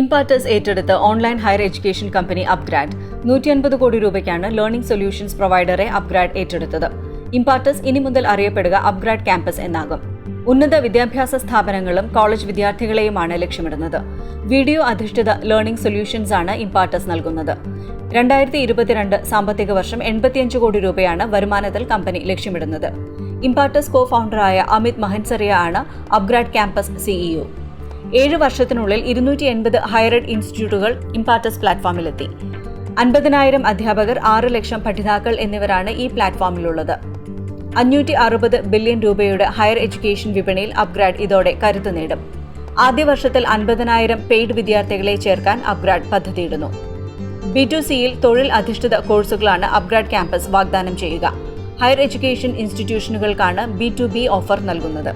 ഇംപാർട്ടസ് ഏറ്റെടുത്ത് online higher education company upGrad 150 കോടി രൂപയ്ക്കാണ് ലേണിംഗ് സൊല്യൂഷൻസ് പ്രൊവൈഡറെ upGrad ഏറ്റെടുത്തത്. ഇംപാർട്ടസ് ഇനി മുതൽ അറിയപ്പെടുക upGrad ക്യാമ്പസ് എന്നാകും. ഉന്നത വിദ്യാഭ്യാസ സ്ഥാപനങ്ങളും കോളേജ് വിദ്യാർത്ഥികളെയുമാണ് ലക്ഷ്യമിടുന്നത്. വീഡിയോ അധിഷ്ഠിത ലേണിംഗ് സൊല്യൂഷൻസ് ആണ് ഇംപാർട്ടസ് നൽകുന്നത്. 2022 സാമ്പത്തിക വർഷം 85 കോടി രൂപയാണ് വരുമാനത്തിൽ കമ്പനി ലക്ഷ്യമിടുന്നത്. ഇംപാർട്ടസ് കോ-ഫൗണ്ടറായ അമിത് മഹൻസറിയ ആണ് upGrad ക്യാമ്പസ് CEO. 7 വർഷത്തിനുള്ളിൽ 280 ഹയർ എഡ് ഇൻസ്റ്റിറ്റ്യൂട്ടുകൾ ഇംപാർട്ടസ് പ്ലാറ്റ്ഫോമിലെത്തി. 50,000 അധ്യാപകർ, 6 ലക്ഷം പഠിതാക്കൾ എന്നിവരാണ് ഈ പ്ലാറ്റ്ഫോമിലുള്ളത്. 560 ബില്യൺ രൂപയുടെ ഹയർ എഡ്യൂക്കേഷൻ വിപണിയിൽ upGrad ഇതോടെ കരുത്തു നേടും. ആദ്യ വർഷത്തിൽ 50,000 പെയ്ഡ് വിദ്യാർത്ഥികളെ ചേർക്കാൻ upGrad പദ്ധതിയിടുന്നു. B2Cയിൽ തൊഴിൽ അധിഷ്ഠിത കോഴ്സുകളാണ് upGrad ക്യാമ്പസ് വാഗ്ദാനം ചെയ്യുക. ഹയർ എഡ്യൂക്കേഷൻ ഇൻസ്റ്റിറ്റ്യൂഷനുകൾക്കാണ് B2B ഓഫർ നൽകുന്നത്.